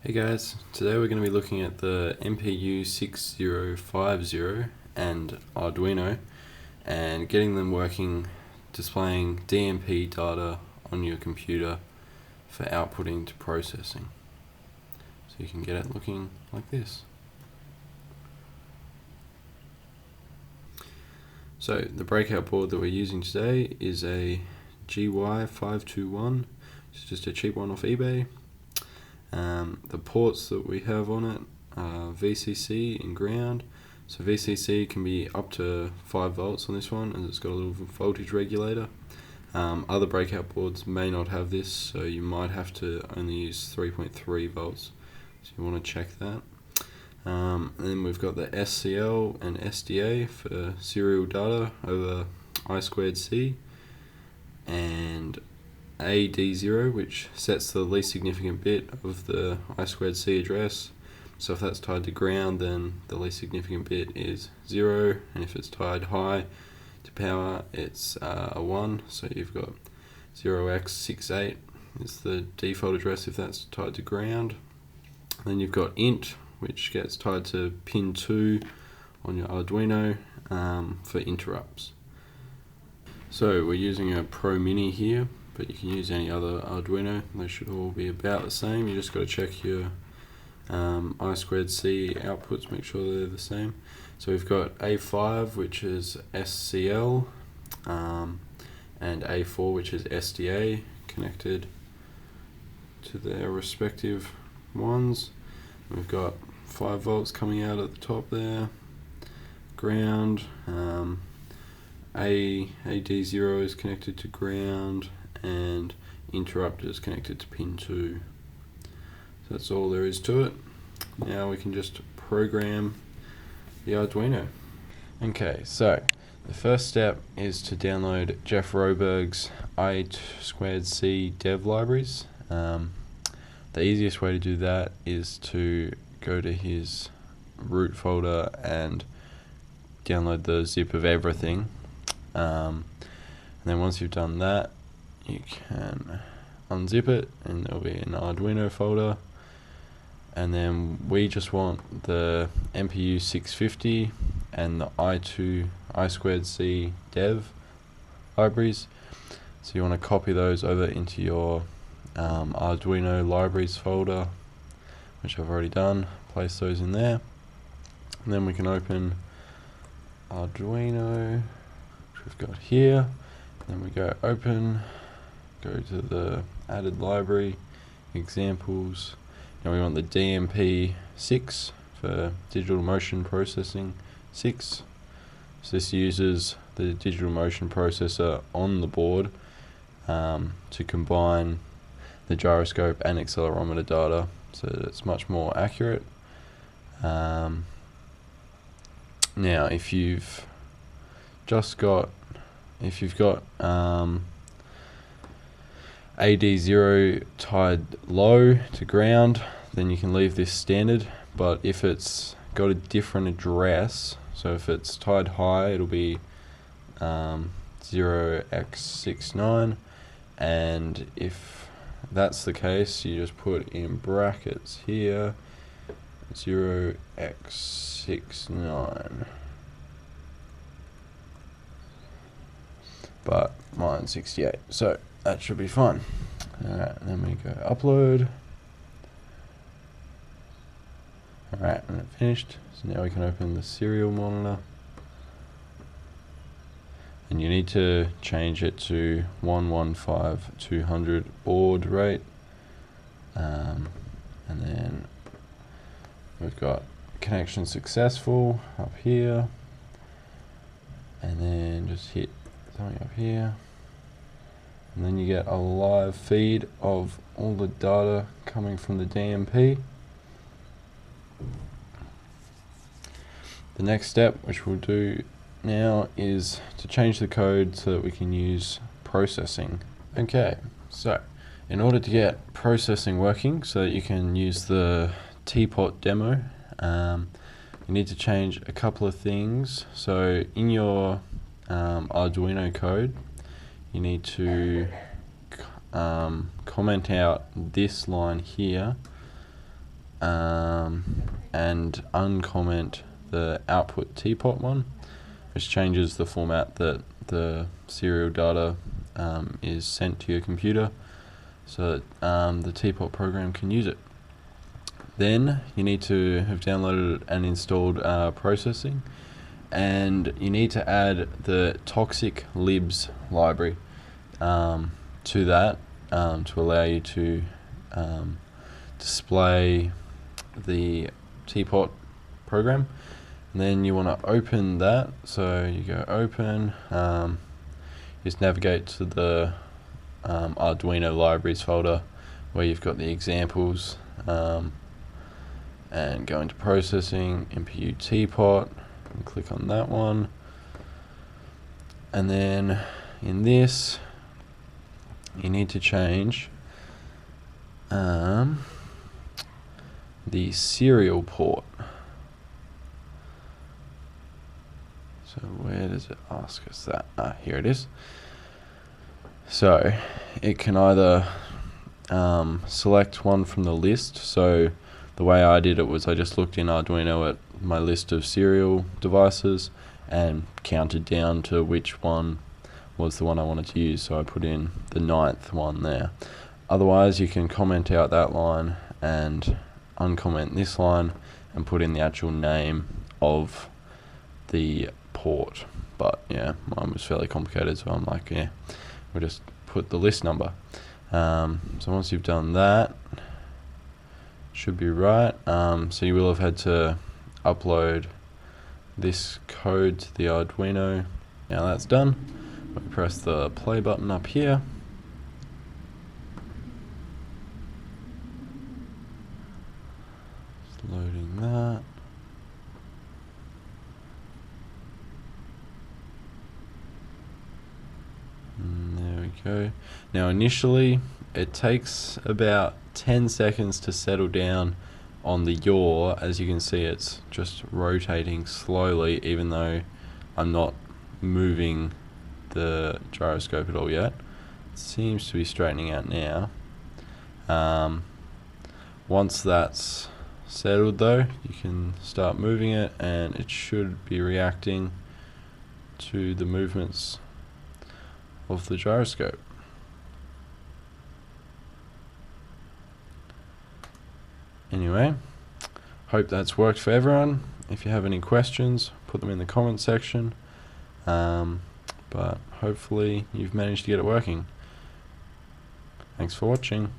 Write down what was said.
Hey guys, today we're going to be looking at the MPU6050 and Arduino and getting them working, displaying DMP data on your computer for outputting to processing. So you can get it looking like this. So the breakout board that we're using today is a GY521, it's just a cheap one off eBay. The ports that we have on it are VCC and ground. So VCC can be up to 5 volts on this one, and it's got a little voltage regulator. Other breakout boards may not have this, so you might have to only use 3.3 volts. So you want to check that. And then we've got the SCL and SDA for serial data over I2C, and AD0, which sets the least significant bit of the I2C address. So if that's tied to ground, then the least significant bit is 0, and if it's tied high to power, it's a 1. So you've got 0x68 is the default address if that's tied to ground. Then you've got int, which gets tied to pin 2 on your Arduino for interrupts. So we're using a Pro Mini here, but you can use any other Arduino. They should all be about the same. You just got to check your I2C outputs, make sure they're the same. So we've got A5, which is SCL, and A4, which is SDA, connected to their respective ones. We've got 5 volts coming out at the top there. Ground, AD0 is connected to ground, and interrupt is connected to pin 2. So that's all there is to it. Now we can just program the Arduino. Okay, so the first step is to download Jeff Roberg's I2C dev libraries. The easiest way to do that is to go to his root folder and download the zip of everything. And then once you've done that, you can unzip it and there'll be an Arduino folder, and then we just want the MPU6050 and the I2C dev libraries. So you want to copy those over into your Arduino libraries folder, which I've already done. Place those in there, and then we can open Arduino, which we've got here. Then we go open, go to the added library, examples. Now we want the DMP6 for digital motion processing 6. So this uses the digital motion processor on the board to combine the gyroscope and accelerometer data so that it's much more accurate. Now if you've got AD0 tied low to ground, then you can leave this standard, but if it's got a different address, so if it's tied high, it'll be 0x69, and if that's the case, you just put in brackets here 0x69. But mine's 68, so that should be fine. Alright, and then we go upload. Alright, and it finished. So now we can open the serial monitor. And you need to change it to 115200 baud rate. And then we've got connection successful up here. And then just hit something up here, and then you get a live feed of all the data coming from the DMP. The next step, which we'll do now, is to change the code so that we can use processing. Okay, so in order to get processing working so that you can use the Teapot demo, you need to change a couple of things. So in your Arduino code, you need to comment out this line here and uncomment the output Teapot one, which changes the format that the serial data is sent to your computer, so that the Teapot program can use it. Then you need to have downloaded and installed processing, and you need to add the toxiclibs library to that to allow you to display the Teapot program. And then you want to open that, so you go open, just navigate to the Arduino libraries folder where you've got the examples, and go into processing, MPU Teapot, and click on that one. And then in this you need to change the serial port. So where does it ask us that? Here it is. So it can either select one from the list. So the way I did it was I just looked in Arduino at my list of serial devices and counted down to which one was the one I wanted to use. So I put in the 9th one there. Otherwise, you can comment out that line and uncomment this line and put in the actual name of the port. But yeah, mine was fairly complicated, so I'm like, yeah, we'll just put the list number. So once you've done that, should be right. So you will have had to upload this code to the Arduino. Now that's done. We press the play button up here. Just loading that. And there we go. Now initially it takes about 10 seconds to settle down on the yaw. As you can see, it's just rotating slowly, even though I'm not moving the gyroscope at all yet. It seems to be straightening out now. Once that's settled though, you can start moving it and it should be reacting to the movements of the gyroscope. Anyway, hope that's worked for everyone. If you have any questions, put them in the comment section. But hopefully you've managed to get it working. Thanks for watching.